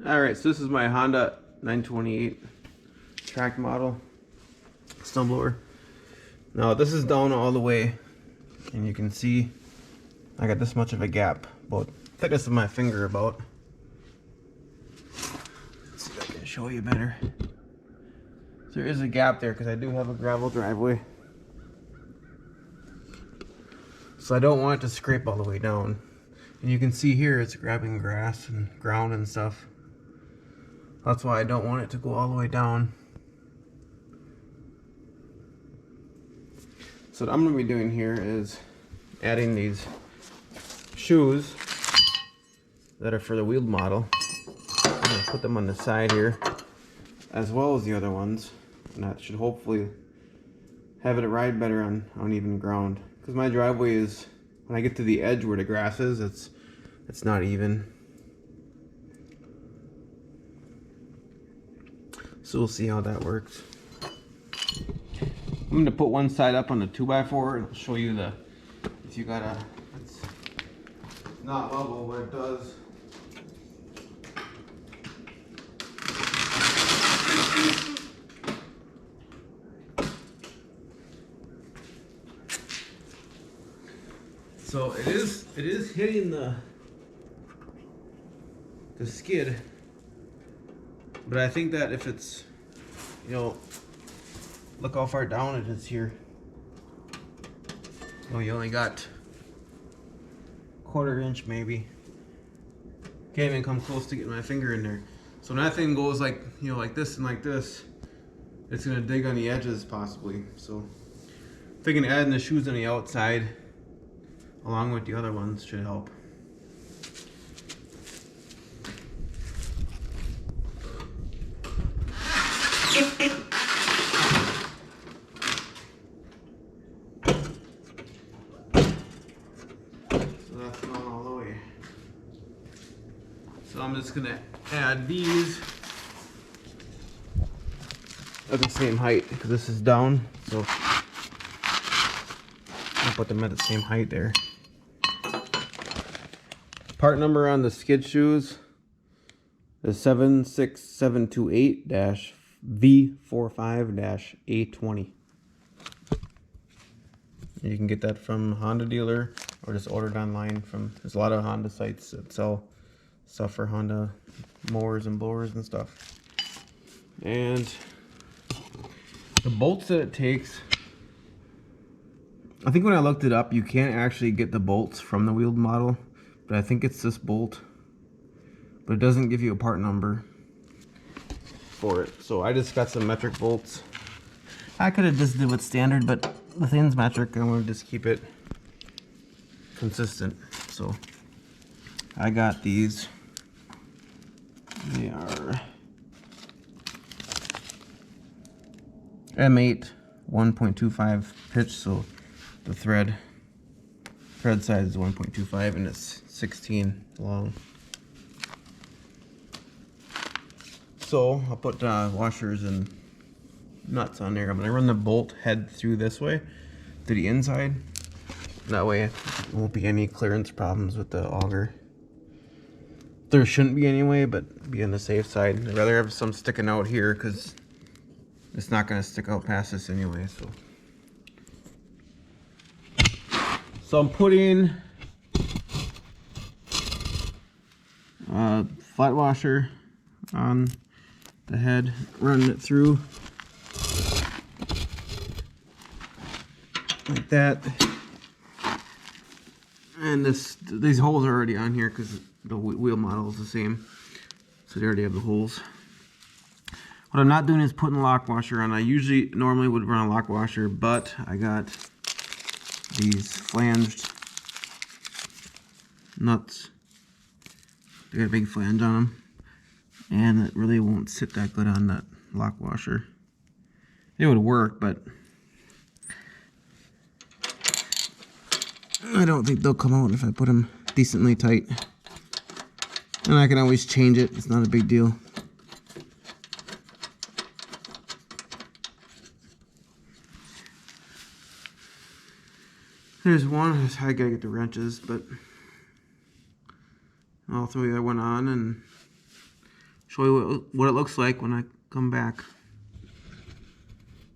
Alright, so this is my Honda 928 track model snowblower. Now this is down all the way, and you can see I got this much of a gap, about thickness of my finger about. Let's see if I can show you better. So there is a gap there because I do have a gravel driveway. So I don't want it to scrape all the way down. And you can see here it's grabbing grass and ground and stuff. That's why I don't want it to go all the way down. So what I'm going to be doing here is adding these shoes that are for the wheeled model. I'm going to put them on the side here, as well as the other ones. And that should hopefully have it ride better on uneven ground. Because my driveway is, when I get to the edge where the grass is, it's not even. So we'll see how that works. I'm going to put one side up on the 2x4 and I'll show you if you got it's not level, but it does. So it is hitting the skid, but I think that if it's, look how far down it is here. Oh, you only got quarter inch maybe. Can't even come close to getting my finger in there. So when that thing goes like, like this and like this, it's gonna dig on the edges possibly. So thinking adding the shoes on the outside along with the other ones should help. So that's going all the way. So I'm just gonna add these at the same height because this is down. So I'll put them at the same height there. Part number on the skid shoes is 76728-V45-A20. You can get that from a Honda dealer or just order it online from, there's a lot of Honda sites that sell stuff for Honda mowers and blowers and stuff. And the bolts that it takes, I think when I looked it up, you can't actually get the bolts from the wheeled model. But I think it's this bolt, but it doesn't give you a part number for it. So I just got some metric bolts. I could have just did with standard, but the thin's metric. I want to just keep it consistent. So I got these. They are M8 1.25 pitch. So the thread size is 1.25 and it's 16 long. So I'll put washers and nuts on there. I'm going to run the bolt head through this way to the inside. That way there won't be any clearance problems with the auger. There shouldn't be anyway, but be on the safe side. I'd rather have some sticking out here because it's not going to stick out past this anyway. So I'm putting flat washer on the head, running it through like that. And these holes are already on here because the wheel model is the same, so they already have the holes. What I'm not doing is putting a lock washer on. I normally would run a lock washer, but I got these flanged nuts. They got a big flange on them, and it really won't sit that good on that lock washer. It would work, but I don't think they'll come out if I put them decently tight. And I can always change it, it's not a big deal. There's one, I gotta get the wrenches, but all three I went on and show you what it looks like when I come back.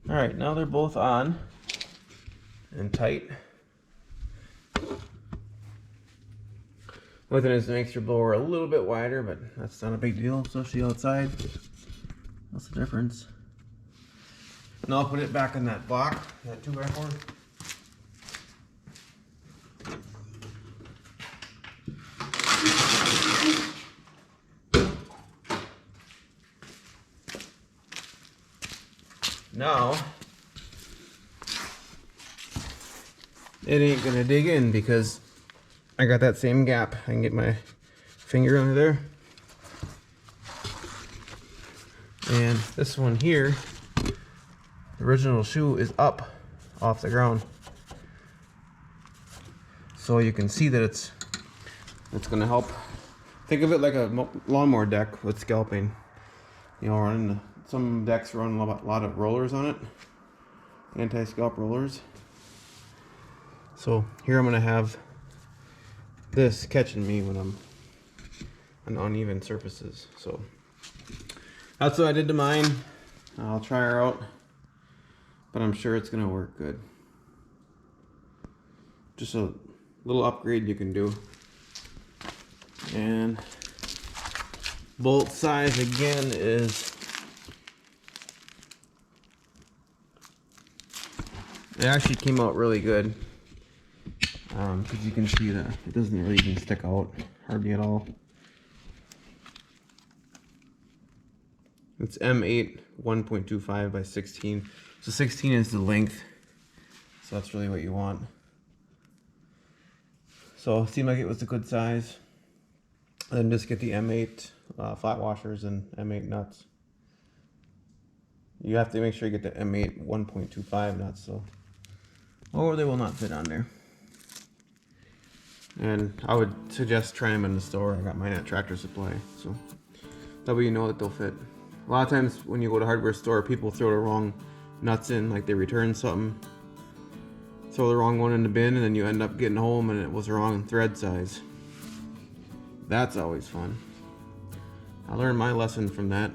All right, now they're both on and tight. One thing is, it makes your blower a little bit wider, but that's not a big deal, especially outside. What's the difference? Now I'll put it back in that block, that 2x4. Now, it ain't gonna dig in because I got that same gap. I can get my finger under there. And this one here, the original shoe is up off the ground. So you can see that it's gonna help. Think of it like a lawnmower deck with scalping. You know, some decks run a lot of rollers on it, anti-scalp rollers. So here I'm gonna have this catching me when I'm on uneven surfaces. So that's what I did to mine. I'll try her out, but I'm sure it's gonna work good. Just a little upgrade you can do. And bolt size again is, it actually came out really good, because you can see that it doesn't really even stick out hardly at all. It's M8 1.25 by 16. So 16 is the length. So that's really what you want. So it seemed like it was a good size. And then just get the M8 flat washers and M8 nuts. You have to make sure you get the M8 1.25 nuts, so, or they will not fit on there. And I would suggest trying them in the store. I got mine at Tractor Supply, so that way you know that they'll fit. A lot of times when you go to a hardware store, people throw the wrong nuts in, like they return something, throw the wrong one in the bin, and then you end up getting home and it was the wrong thread size. That's always fun. I learned my lesson from that.